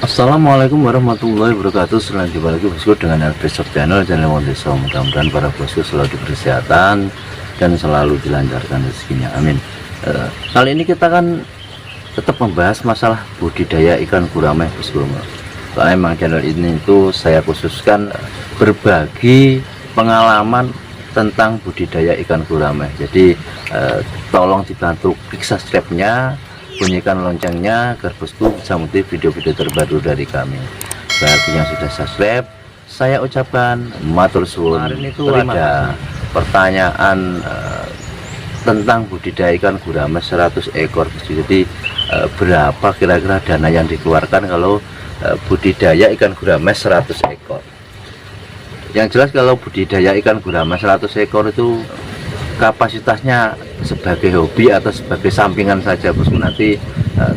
Assalamualaikum warahmatullahi wabarakatuh. Selamat jumpa lagi bosku dengan Elbesok Channel Desa. Mudah-mudahan para bosku selalu diberi kesehatan dan selalu dilancarkan rezekinya, amin. Kali ini kita kan tetap membahas masalah budidaya ikan gurame bosku. Soalnya memang channel ini itu saya khususkan berbagi pengalaman tentang budidaya ikan gurame. Jadi tolong dibantu klik subscribe-nya, bunyikan loncengnya agar bosku bisa mengikuti video-video terbaru dari kami. Bagi yang sudah subscribe, saya ucapkan matur suwun. Kemarin itu ada pertanyaan tentang budidaya ikan gurame 100 ekor. Jadi berapa kira-kira dana yang dikeluarkan kalau budidaya ikan gurame 100 ekor? Yang jelas kalau budidaya ikan gurame 100 ekor itu kapasitasnya sebagai hobi atau sebagai sampingan saja bosku. Nanti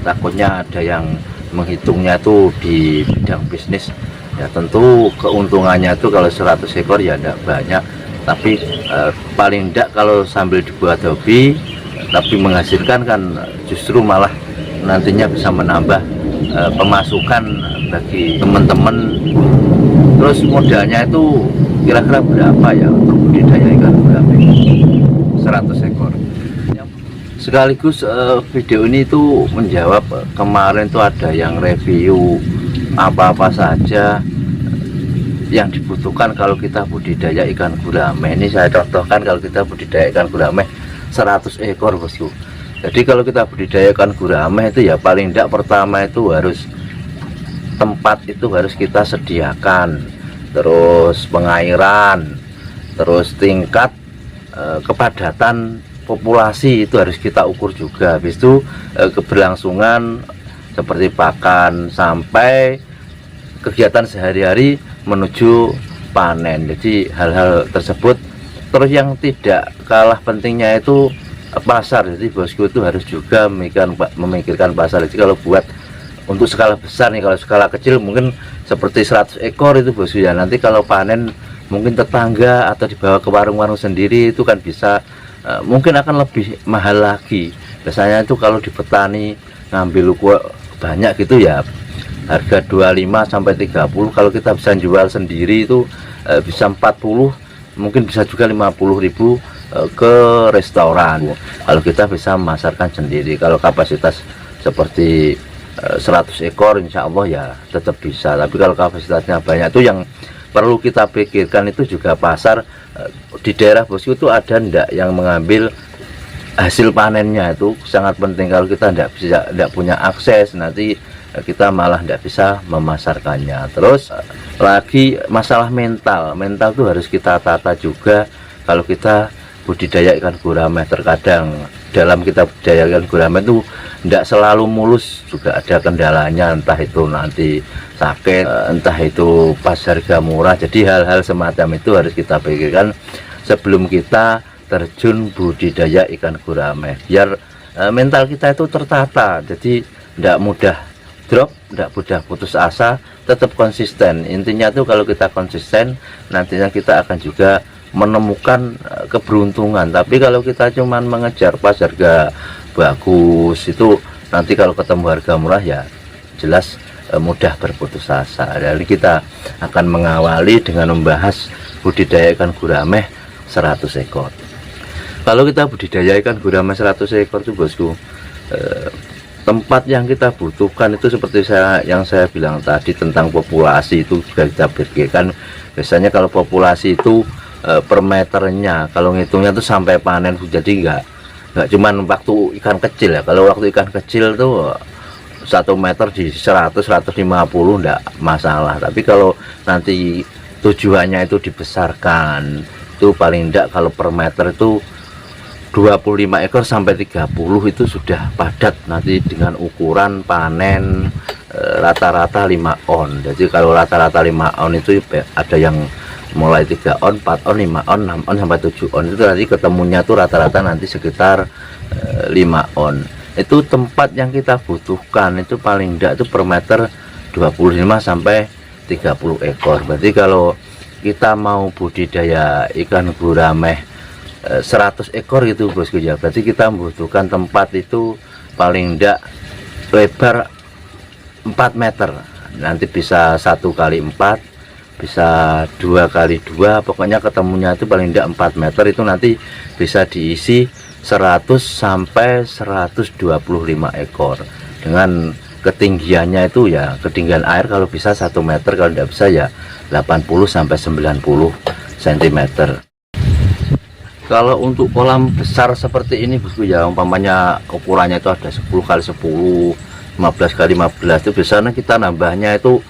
takutnya ada yang menghitungnya itu di bidang bisnis ya. Tentu keuntungannya itu kalau 100 ekor ya tidak banyak, tapi paling tidak kalau sambil dibuat hobi tapi menghasilkan kan justru malah nantinya bisa menambah pemasukan bagi teman-teman. Terus modalnya itu kira-kira berapa ya untuk budidaya ikan gurame 100 ekor? Sekaligus video ini itu menjawab kemarin tuh ada yang review apa-apa saja yang dibutuhkan kalau kita budidaya ikan gurame. Ini saya contohkan kalau kita budidaya ikan gurame 100 ekor bosku. Jadi kalau kita budidaya ikan gurame itu ya paling tidak pertama itu harus tempat itu harus kita sediakan, terus pengairan, terus tingkat kepadatan populasi itu harus kita ukur juga. Habis itu keberlangsungan seperti pakan sampai kegiatan sehari-hari menuju panen. Jadi hal-hal tersebut. Terus yang tidak kalah pentingnya itu pasar. Jadi bosku itu harus juga memikirkan pasar. Jadi kalau buat untuk skala besar nih, kalau skala kecil mungkin seperti 100 ekor itu bosku ya, nanti kalau panen mungkin tetangga atau dibawa ke warung-warung sendiri itu kan bisa mungkin akan lebih mahal lagi. Biasanya itu kalau di petani ngambil banyak gitu ya harga 25 sampai 30. Kalau kita bisa jual sendiri itu bisa 40, mungkin bisa juga 50.000 ke restoran kalau kita bisa memasarkan sendiri. Kalau kapasitas seperti 100 ekor insya Allah ya tetap bisa. Tapi kalau kapasitasnya banyak itu yang perlu kita pikirkan itu juga pasar. Di daerah bosku itu ada ndak yang mengambil hasil panennya, itu sangat penting. Kalau kita ndak punya akses, nanti kita malah ndak bisa memasarkannya. Terus lagi masalah mental itu harus kita tata juga. Kalau kita budidaya ikan gurame, terkadang dalam kita budidaya ikan gurame itu tidak selalu mulus, juga ada kendalanya, entah itu nanti sakit, entah itu pas harga murah. Jadi hal-hal semacam itu harus kita pikirkan sebelum kita terjun budidaya ikan gurame, biar mental kita itu tertata. Jadi tidak mudah drop, tidak mudah putus asa, tetap konsisten. Intinya tuh kalau kita konsisten, nantinya kita akan juga menemukan keberuntungan. Tapi kalau kita cuman mengejar pas harga bagus, itu nanti kalau ketemu harga murah ya jelas mudah berputus asa. Jadi kita akan mengawali dengan membahas budidaya ikan gurame 100 ekor. Kalau kita budidaya ikan gurame 100 ekor itu bosku, tempat yang kita butuhkan itu seperti yang saya bilang tadi tentang populasi itu juga kita pikirkan. Biasanya kalau populasi itu per meternya, kalau ngitungnya tuh sampai panen. Jadi nggak cuman waktu ikan kecil ya. Kalau waktu ikan kecil tuh 1 meter di 100-150 enggak masalah. Tapi kalau nanti tujuannya itu dibesarkan, itu paling enggak kalau per meter itu 25 ekor sampai 30 itu sudah padat nanti dengan ukuran panen rata-rata 5 on. Jadi kalau rata-rata 5 on itu ada yang mulai 3 on, 4 on, 5 on, 6 on sampai 7 on. Itu nanti ketemunya tuh rata-rata nanti sekitar 5 on. Itu tempat yang kita butuhkan itu paling enggak itu per meter 25 sampai 30 ekor. Berarti kalau kita mau budidaya ikan gurame 100 ekor gitu bosku ya, berarti kita membutuhkan tempat itu paling enggak lebar 4 meter. nanti bisa 1x4, bisa 2x2, pokoknya ketemunya itu paling tidak 4 meter. Itu nanti bisa diisi 100 sampai 125 ekor dengan ketinggiannya itu ya, ketinggian air kalau bisa 1 meter, kalau tidak bisa ya 80 sampai 90 cm. Kalau untuk kolam besar seperti ini bosku ya, umpamanya ukurannya itu ada 10x10, 15x15, itu biasanya kita nambahnya itu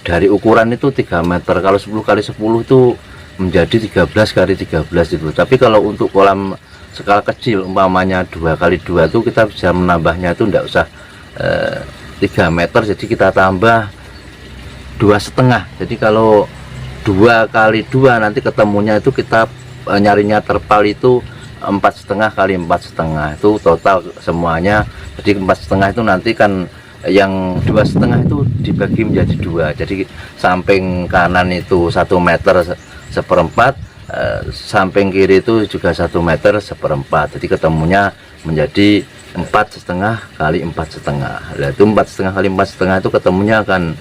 dari ukuran itu 3 meter. Kalau 10x10 itu menjadi 13x13 itu. Tapi kalau untuk kolam skala kecil umpamanya 2x2 itu kita bisa menambahnya itu tidak usah 3 meter, jadi kita tambah 2,5. Jadi kalau 2x2 nanti ketemunya itu kita nyarinya terpal itu 4,5x4,5 itu total semuanya. Jadi 4,5 itu nanti kan yang 2,5 itu dibagi menjadi 2, jadi samping kanan itu 1 meter seperempat, samping kiri itu juga 1 meter seperempat, jadi ketemunya menjadi 4,5x4,5. Nah, itu 4,5x4,5 itu ketemunya akan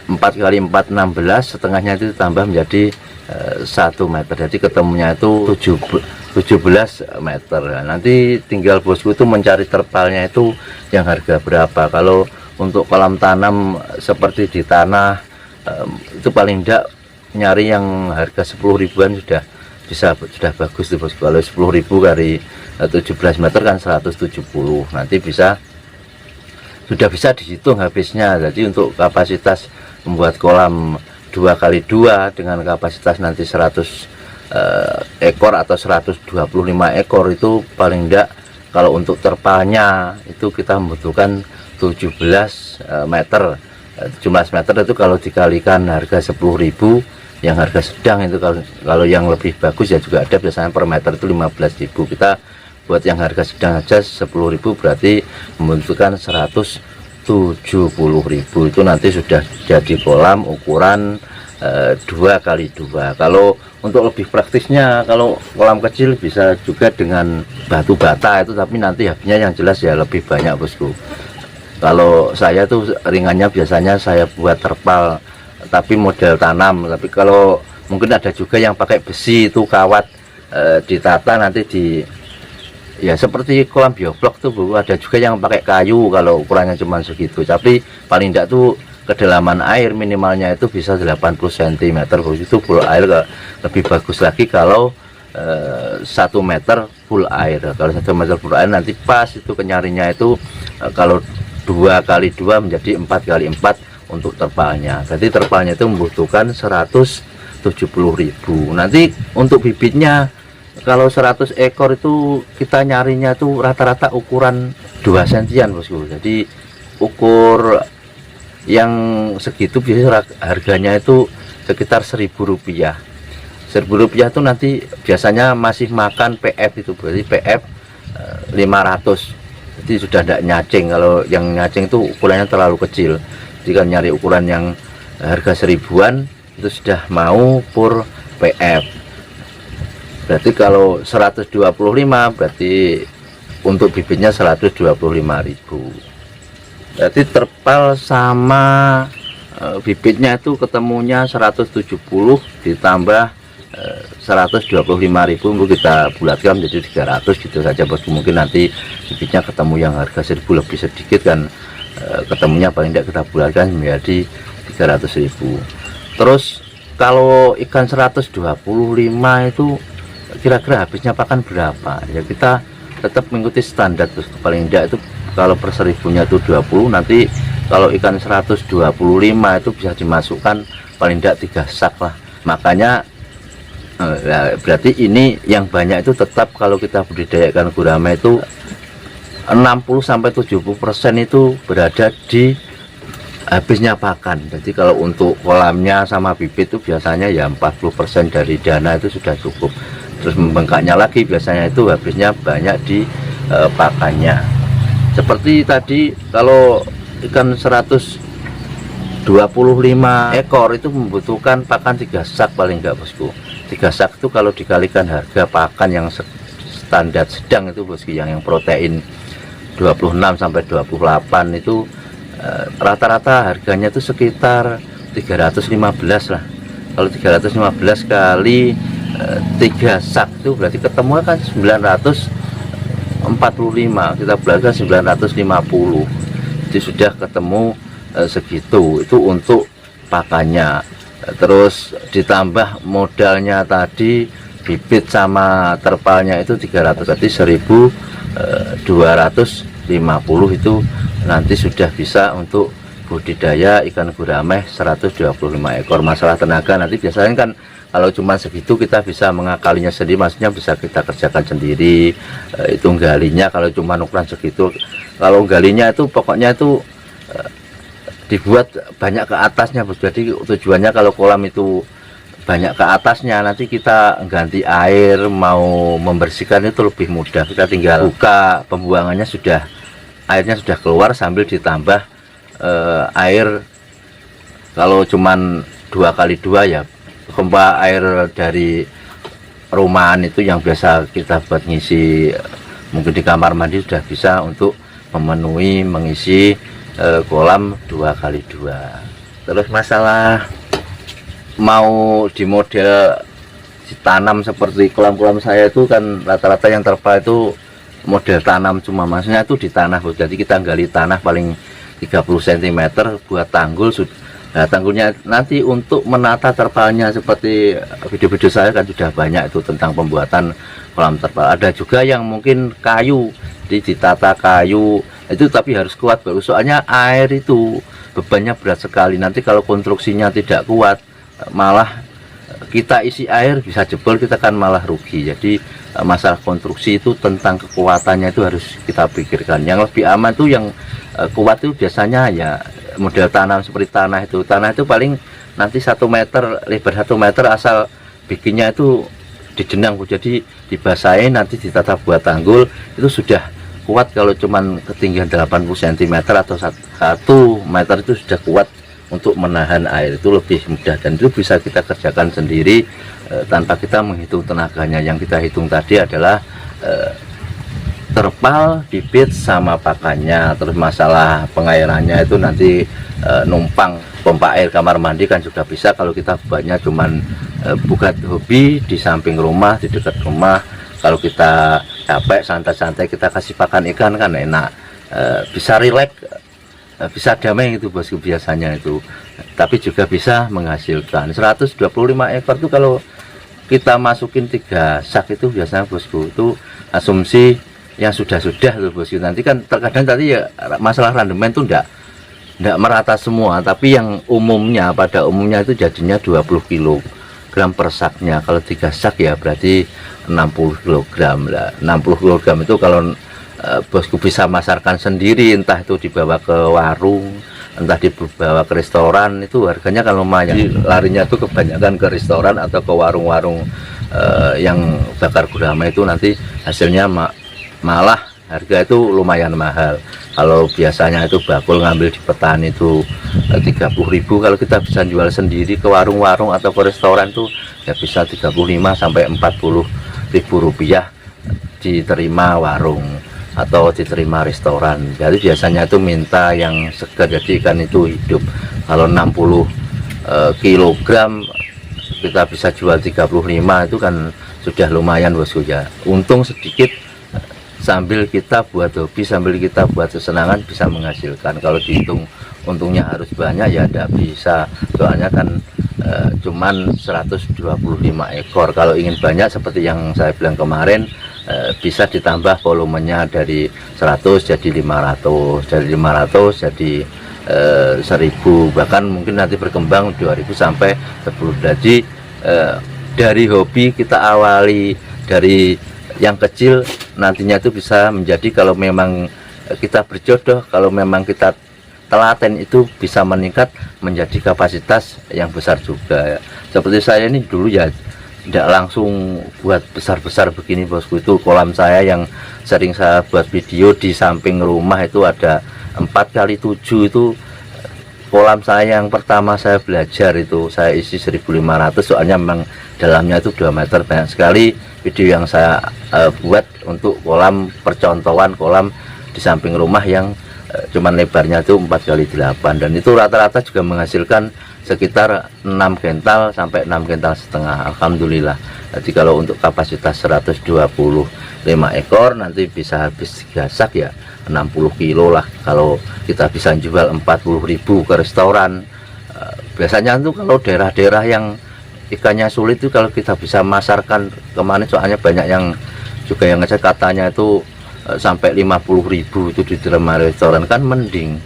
4x4 16, setengahnya itu tambah menjadi 1 meter, jadi ketemunya itu 17 meter. Nah, nanti tinggal bosku itu mencari terpalnya itu yang harga berapa. Kalau untuk kolam tanam seperti di tanah itu paling tidak nyari yang harga 10 ribuan sudah bagus tuh bosku. Kalau 10.000 kali 17 meter kan 170, nanti sudah bisa dihitung habisnya. Jadi untuk kapasitas membuat kolam 2x2 dengan kapasitas nanti 100 ekor atau 125 ekor itu paling enggak, kalau untuk terpalnya itu kita membutuhkan 17 meter. 17 meter itu kalau dikalikan harga 10.000, yang harga sedang itu kalau yang lebih bagus ya juga ada, biasanya per meter itu 15.000. Kita buat yang harga sedang aja 10.000, berarti membutuhkan 170.000. Itu nanti sudah jadi kolam ukuran 2x2. Kalau untuk lebih praktisnya, kalau kolam kecil bisa juga dengan batu bata itu, tapi nanti habisnya yang jelas ya lebih banyak bosku. Kalau saya tuh ringannya biasanya saya buat terpal tapi model tanam, tapi kalau mungkin ada juga yang pakai besi itu kawat ditata nanti ya seperti kolam bioblok tuh Bu, ada juga yang pakai kayu kalau ukurannya cuma segitu, tapi paling tidak tuh kedalaman air minimalnya itu bisa 80 cm. Itu full air. Lebih bagus lagi kalau 1 meter full air. Kalau 1 meter full air nanti pas itu kenyarinya itu kalau 2x2 menjadi 4x4 untuk terpalnya. Jadi terpalnya itu membutuhkan 170.000. Nanti untuk bibitnya kalau 100 ekor itu kita nyarinya tuh rata-rata ukuran 2 sentian bosku. Jadi ukur yang segitu biasanya harganya itu sekitar Rp1.000. Rp1.000 itu nanti biasanya masih makan PF itu, berarti PF 500. Jadi sudah tidak nyacing. Kalau yang nyacing itu ukurannya terlalu kecil. Jika nyari ukuran yang harga 1000-an itu sudah mau pur PF. Berarti kalau 125 berarti untuk bibitnya 125.000. Berarti terpal sama bibitnya itu ketemunya 170 ditambah 125.000 untuk kita bulatkan menjadi 300 gitu saja bosku. Mungkin nanti bibitnya ketemu yang harga 1000 lebih sedikit kan, ketemunya paling tidak kita bulatkan menjadi 300.000. Terus kalau ikan 125 itu kira-kira habisnya pakan berapa ya, kita tetap mengikuti standar bosku. Paling tidak itu kalau per 1000-nya itu 20, nanti kalau ikan 125 itu bisa dimasukkan paling tidak 3 sak lah. Makanya berarti ini yang banyak itu tetap kalau kita budidayakan gurame itu 60-70% itu berada di habisnya pakan. Jadi kalau untuk kolamnya sama bibit itu biasanya ya 40% dari dana itu sudah cukup. Terus membengkaknya lagi biasanya itu habisnya banyak di pakannya. Seperti tadi kalau ikan 125 ekor itu membutuhkan pakan 3 sak paling enggak bosku. 3 sak itu kalau dikalikan harga pakan yang standar sedang itu bosku, yang protein 26 sampai 28 itu rata-rata harganya itu sekitar 315 lah. Kalau 315 kali 3 sak itu berarti ketemu kan 945, kita belajar 950, jadi sudah ketemu segitu. Itu untuk pakannya, terus ditambah modalnya tadi bibit sama terpalnya itu 300, berarti 1250 itu nanti sudah bisa untuk budidaya ikan gurame 125 ekor. Masalah tenaga nanti biasanya kan kalau cuma segitu kita bisa mengakalinya sendiri, maksudnya bisa kita kerjakan sendiri. Itu galinya kalau cuma ukuran segitu, kalau galinya itu pokoknya itu dibuat banyak ke atasnya, Bos. Jadi tujuannya kalau kolam itu banyak ke atasnya, nanti kita ganti air, mau membersihkan itu lebih mudah. Kita tinggal buka pembuangannya, sudah airnya sudah keluar, sambil ditambah air. Kalau cuman 2x2 ya, pompa air dari rumahan itu yang biasa kita buat ngisi mungkin di kamar mandi, sudah bisa untuk memenuhi mengisi kolam 2x2. Terus masalah mau di model ditanam seperti kolam-kolam saya itu kan rata-rata yang terpal itu model tanam, cuma maksudnya itu di tanah, Bos. Jadi kita gali tanah paling 30 cm buat tanggul. Nah, tanggulnya nanti untuk menata terpalnya, seperti video-video saya kan sudah banyak itu tentang pembuatan kolam terpal. Ada juga yang mungkin kayu, ditata kayu itu, tapi harus kuat baru, soalnya air itu bebannya berat sekali. Nanti kalau konstruksinya tidak kuat, malah kita isi air bisa jebol, kita kan malah rugi. Jadi masalah konstruksi itu tentang kekuatannya itu harus kita pikirkan. Yang lebih aman tuh yang kuat itu biasanya ya model tanam seperti tanah itu. Tanah itu paling nanti 1 meter, lebar 1 meter, asal bikinnya itu dijenang, jadi dibasahin, nanti ditata buat tanggul, itu sudah kuat. Kalau cuman ketinggian 80 cm atau 1 meter itu sudah kuat untuk menahan air, itu lebih mudah, dan itu bisa kita kerjakan sendiri tanpa kita menghitung tenaganya. Yang kita hitung tadi adalah terpal, bibit, sama pakannya. Terus masalah pengairannya itu nanti numpang pompa air kamar mandi kan juga bisa, kalau kita buatnya cuman buat hobi di samping rumah, di dekat rumah. Kalau kita capek santai-santai kita kasih pakan ikan kan enak, bisa rileks, bisa damai itu, Bosku, biasanya itu. Tapi juga bisa menghasilkan 125 ekor itu kalau kita masukin 3 sak itu biasanya, Bosku, itu asumsi yang sudah-sudah tuh, Bosku. Nanti kan terkadang tadi ya masalah randemen tuh enggak merata semua, tapi yang umumnya, pada umumnya itu jadinya 20 kg per saknya. Kalau 3 sak ya berarti 60 kg lah. 60 kg itu kalau Bosku bisa masarkan sendiri, entah itu dibawa ke warung, entah dibawa ke restoran, itu harganya kan lumayan. Jadi larinya tuh kebanyakan ke restoran atau ke warung-warung yang bakar gurame itu, nanti hasilnya malah harga itu lumayan mahal. Kalau biasanya itu bakul ngambil di petani itu 30.000, kalau kita bisa jual sendiri ke warung-warung atau ke restoran tuh ya bisa 35 sampai 40.000 rupiah diterima warung atau diterima restoran. Jadi biasanya itu minta yang segar, jadi ikan itu hidup. Kalau 60 kg kita bisa jual 35, itu kan sudah lumayan, Bosku, ya. Untung sedikit, sambil kita buat hobi, sambil kita buat kesenangan, bisa menghasilkan. Kalau dihitung untungnya harus banyak ya tidak bisa, soalnya kan cuman 125 ekor. Kalau ingin banyak seperti yang saya bilang kemarin, bisa ditambah volumenya dari 100 jadi 500, dari 500 jadi 1000, bahkan mungkin nanti berkembang 2000 sampai 10. Jadi dari hobi kita awali dari yang kecil, nantinya itu bisa menjadi, kalau memang kita berjodoh, kalau memang kita telaten, itu bisa meningkat menjadi kapasitas yang besar juga. Seperti saya ini dulu ya tidak langsung buat besar-besar begini, Bosku. Itu kolam saya yang sering saya buat video di samping rumah, itu ada 4x7, itu kolam saya yang pertama saya belajar, itu saya isi 1.500, soalnya memang dalamnya itu 2 meter. Banyak sekali video yang saya buat untuk kolam percontohan, kolam di samping rumah yang cuman lebarnya itu 4x8, dan itu rata-rata juga menghasilkan sekitar 6 kental sampai 6 kental setengah. Alhamdulillah. Jadi kalau untuk kapasitas 125 ekor nanti bisa habis gasak ya 60 kilo lah, kalau kita bisa jual 40.000 ke restoran. Biasanya itu kalau daerah-daerah yang ikannya sulit itu, kalau kita bisa masarkan kemana, soalnya banyak yang juga yang ngecek katanya itu sampai 50.000 itu di dalam restoran, kan mending.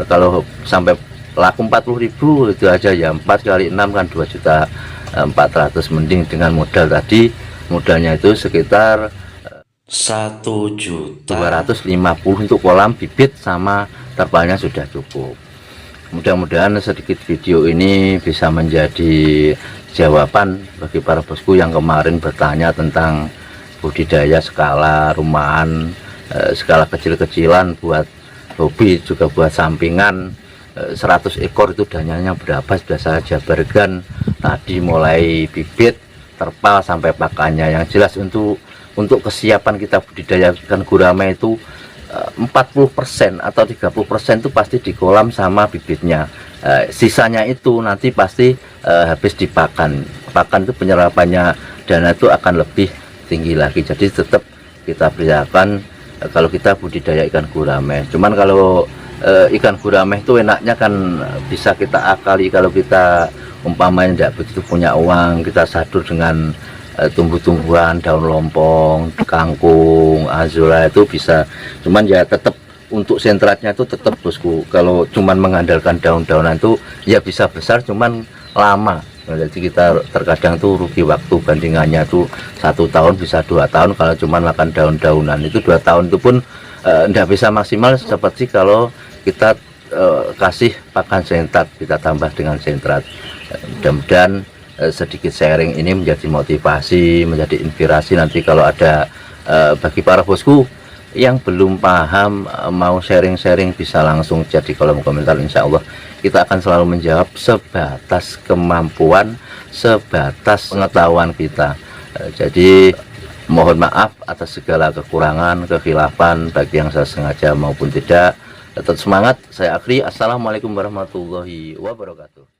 Kalau sampai laku 40.000 itu aja ya, 4x6 kan 2.400.000, mending dengan modal tadi. Modalnya itu sekitar 1.250.000 untuk kolam bibit sama terpalnya sudah cukup. Mudah-mudahan sedikit video ini bisa menjadi jawaban bagi para bosku yang kemarin bertanya tentang budidaya skala rumahan, skala kecil-kecilan buat hobi juga buat sampingan. 100 ekor itu dananya berapa, sudah saya jabarkan tadi, mulai bibit, terpal sampai pakannya. Yang jelas untuk kesiapan kita budidaya ikan gurame itu 40% atau 30% itu pasti di kolam sama bibitnya. Sisanya itu nanti pasti habis dipakan. Pakan itu penyerapannya dana itu akan lebih tinggi lagi. Jadi tetap kita persiapkan kalau kita budidaya ikan gurame. Cuman kalau ikan gurame itu enaknya kan bisa kita akali kalau kita umpamanya tidak begitu punya uang, kita sadur dengan tumbuh-tumbuhan, daun lompong, kangkung, azula itu bisa. Cuman ya tetap untuk sentratnya itu tetap bosku, kalau cuman mengandalkan daun-daunan itu ya bisa besar cuman lama. Nah, jadi kita terkadang tuh rugi waktu, bandingannya tuh 1 tahun bisa 2 tahun kalau cuman makan daun-daunan. Itu 2 tahun itu pun tidak bisa maksimal seperti kalau kita kasih pakan sentrat, kita tambah dengan sentrat. Mudah-mudahan sedikit sharing ini menjadi motivasi, menjadi inspirasi nanti kalau ada bagi para bosku yang belum paham, mau sharing-sharing bisa langsung chat di kolom komentar. Insya Allah kita akan selalu menjawab sebatas kemampuan, sebatas pengetahuan kita. Jadi mohon maaf atas segala kekurangan, kekhilafan bagi yang saya sengaja maupun tidak. Tetap semangat, saya akhiri. Assalamualaikum warahmatullahi wabarakatuh.